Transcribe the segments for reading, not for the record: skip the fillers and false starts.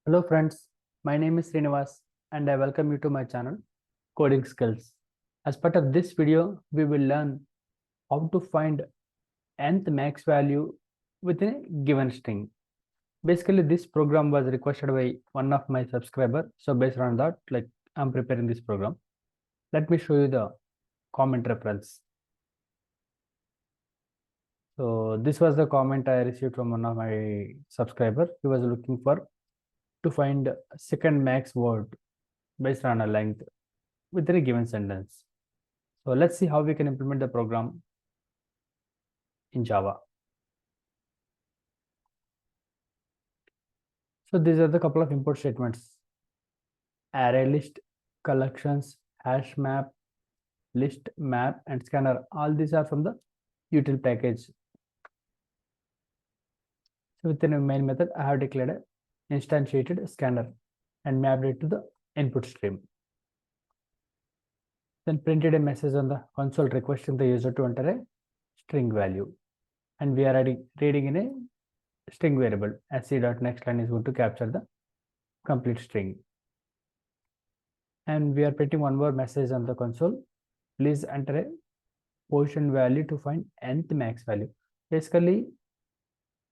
Hello friends, my name is Srinivas and I welcome you to my channel Coding Skills. As part of this video, we will learn how to find nth max value within a given string. Basically, this program was requested by one of my subscriber. So based on that, I'm preparing this program. Let me show you the comment reference. So this was the comment I received from one of my subscriber. He was looking for to find second max word based on a length within a given sentence. So let's see how we can implement the program in Java. So these are the couple of import statements: array list, collections, hash map, list, map, and scanner. All these are from the util package. So within a main method, I have declared an instantiated scanner and mapped it to the input stream. Then printed a message on the console requesting the user to enter a string value. And we are reading in a string variable. sc.nextLine is going to capture the complete string. And we are printing one more message on the console. Please enter a position value to find nth max value. Basically,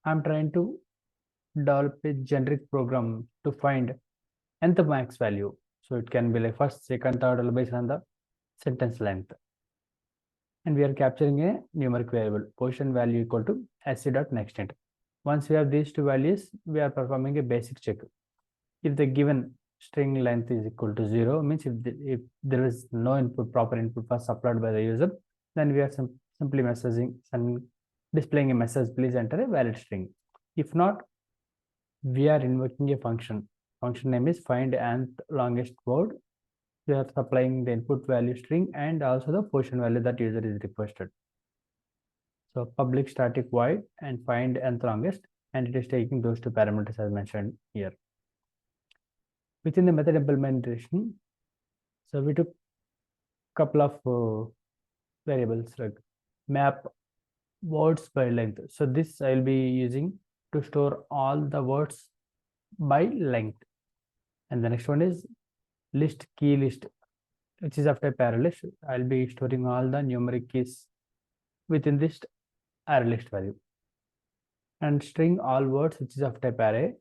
I'm trying to develop a generic program to find nth max value. So it can be like first, second, third, based on the sentence length. And we are capturing a numeric variable, position value equal to sc.nextInt. Once we have these two values, we are performing a basic check. If the given string length is equal to 0, means if there is no proper input was supplied by the user, then we are simply messaging and displaying a message, please enter a valid string. If not, we are invoking a function. Function name is find nth longest word. We are supplying the input value string and also the position value that user is requested. So public static void and find nth longest, and it is taking those two parameters as mentioned here. Within the method implementation, so we took couple of variables like map words by length. So this I will be using to store all the words by length. And the next one is list key list, which is after array list. I'll be storing all the numeric keys within this array list value. And string all words, which is after array,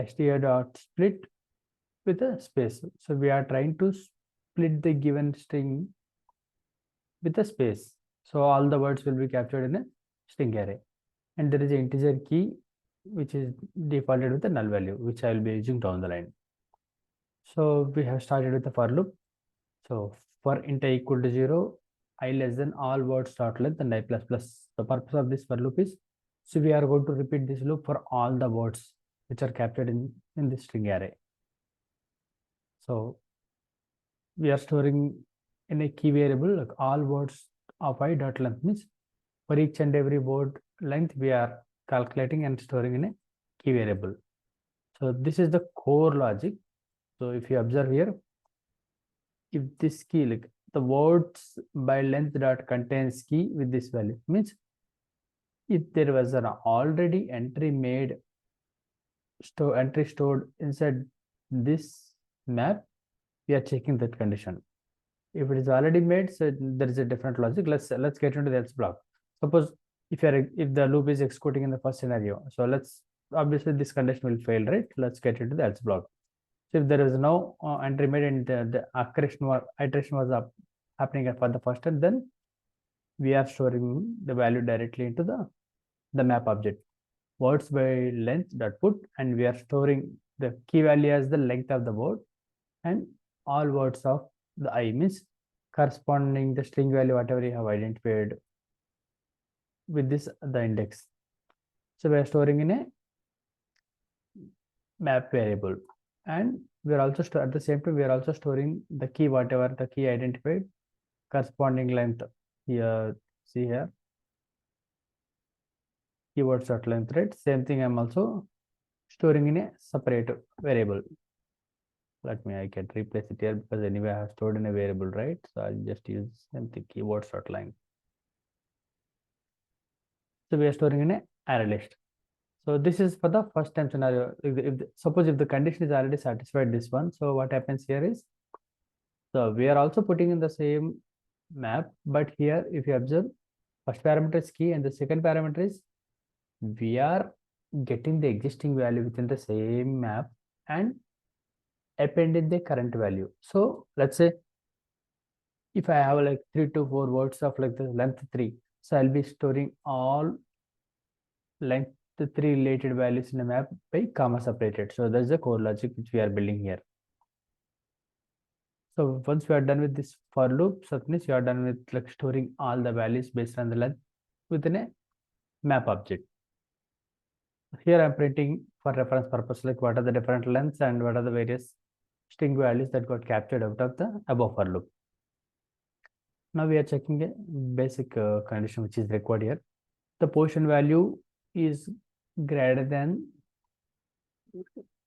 str.split with a space. So we are trying to split the given string with a space. So all the words will be captured in a string array. And there is an integer key which is defaulted with a null value, which I will be using down the line. So we have started with the for loop. So for int I equal to 0, I less than all words dot length and I plus plus. The purpose of this for loop is, so we are going to repeat this loop for all the words which are captured in this string array. So we are storing in a key variable like all words of I dot length, means for each and every word length we are calculating and storing in a key variable. So this is the core logic. So if you observe here, if this key, like the words by length dot contains key with this value, means if there was an already entry made entry stored inside this map, we are checking that condition. If it is already made, so there is a different logic. Let's get into the else block. Suppose if the loop is executing in the first scenario, so let's obviously this condition will fail, right? Let's get into the else block. So if there is no entry made and the iteration was happening for the first time, then we are storing the value directly into the map object. Words by length dot put, and we are storing the key value as the length of the word, and all words of the I, means corresponding the string value whatever you have identified with this the index. So we are storing in a map variable, and we are also at the same time we are also storing the key whatever the key identified corresponding length here. See here, keywords dot length, right? Same thing I'm also storing in a separate variable. I can replace it here because anyway I have stored in a variable, right? So I'll just use same thing, keywords dot length. So we are storing in a array list. So this is for the first time scenario. Suppose if the condition is already satisfied this one, so what happens here is, so we are also putting in the same map, but here if you observe, first parameter is key and the second parameter is we are getting the existing value within the same map and appending the current value. So let's say if I have like 3 to 4 words of like the length 3, so I'll be storing all length 3 related values in a map by comma separated. So that's the core logic which we are building here. So once we are done with this for loop, so that means you are done with like storing all the values based on the length within a map object. Here I'm printing for reference purpose, like what are the different lengths and what are the various string values that got captured out of the above for loop. Now we are checking a basic condition which is required here. The position value is greater than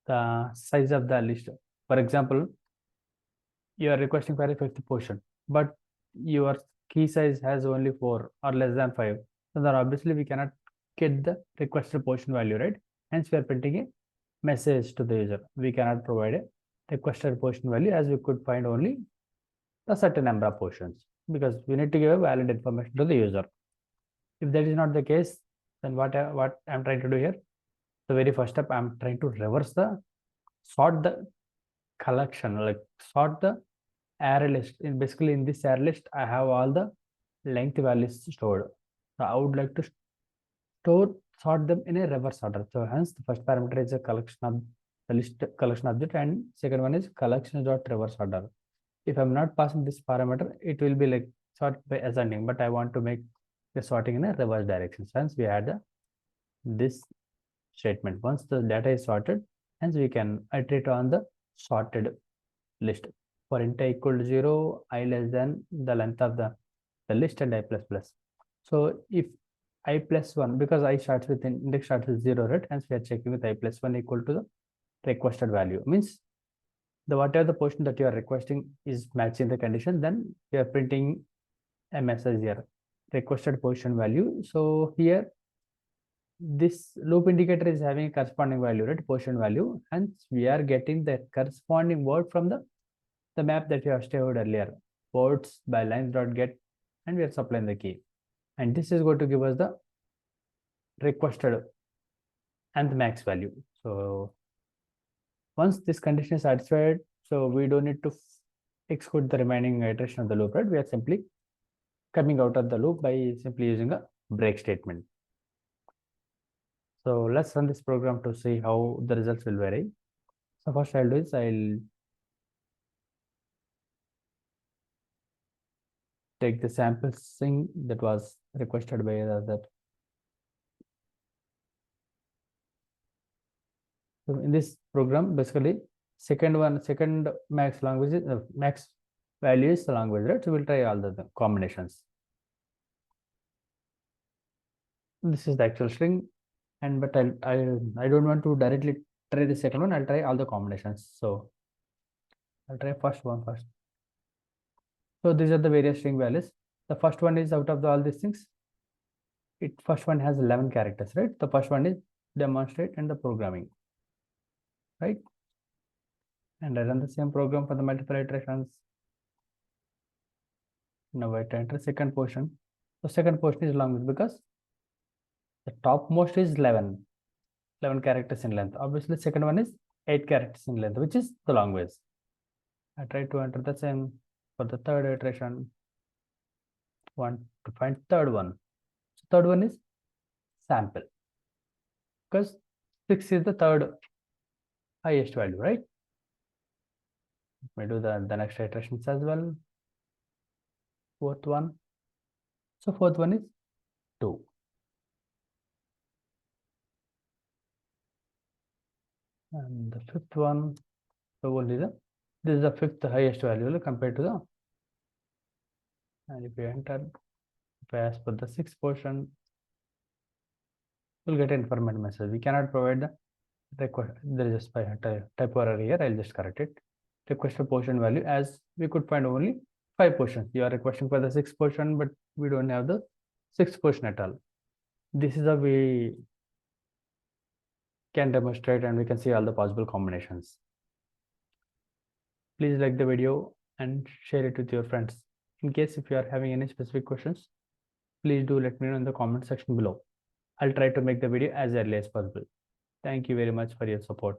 the size of the list. For example, you are requesting for a fifth position, but your key size has only 4 or less than 5. So then obviously we cannot get the requested position value, right? Hence we are printing a message to the user. We cannot provide a requested position value as we could find only a certain number of positions, because we need to give a valid information to the user. If that is not the case, then what I'm trying to do here, the very first step, I'm trying to reverse the sort the collection, like sort the array list. Basically in this array list, I have all the length values stored. So I would like to sort them in a reverse order. So hence the first parameter is a collection of the list collection object, and second one is collection dot reverse order. If I'm not passing this parameter, it will be like sort by ascending, but I want to make the sorting in a reverse direction. So hence we add this statement. Once the data is sorted, hence we can iterate on the sorted list. For int I equal to 0, I less than the length of the list, and I plus plus. So if I plus 1, because I starts with index starts with 0, right? Hence we are checking with I plus 1 equal to the requested value. Means the whatever the portion that you are requesting is matching the condition, then you are printing a message here, requested position value. So here this loop indicator is having a corresponding value, right? Position value. Hence we are getting the corresponding word from the map that you have stored earlier, ports by lines dot get, and we are supplying the key. And this is going to give us the requested and the max value. So once this condition is satisfied, so we don't need to execute the remaining iteration of the loop, right? We are simply coming out of the loop by simply using a break statement. So let's run this program to see how the results will vary. So first I'll do is I'll take the sample string that was requested by that. So in this program, basically second max language is max value is the language, right? So we'll try all the combinations. This is the actual string, and but I don't want to directly try the second one. I'll try all the combinations. So I'll try first one first. So these are the various string values. The first one is out of all these things. First one has 11 characters, right? The first one is demonstrate and the programming, right? And I run the same program for the multiple iterations. Now I enter second portion. The second portion is long because the topmost is 11 characters in length. Obviously, second one is 8 characters in length, which is the long ways. I try to enter the same for the third iteration. Want to find third one. So third one is sample, because 6 is the third highest value, right? We do the next iterations as well. Fourth one. So fourth one is 2. And the fifth one, so only this is the fifth highest value compared to the, and if you enter, if I ask for the sixth portion, you'll get an information message. We cannot provide the request. There is a typo error here. I'll just correct it. Requested portion value, as we could find only 5 portions. You are requesting for the 6th portion, but we don't have the 6th portion at all. This is a way can demonstrate and we can see all the possible combinations. Please like the video and share it with your friends. In case if you are having any specific questions, please do let me know in the comment section below. I'll try to make the video as early as possible. Thank you very much for your support.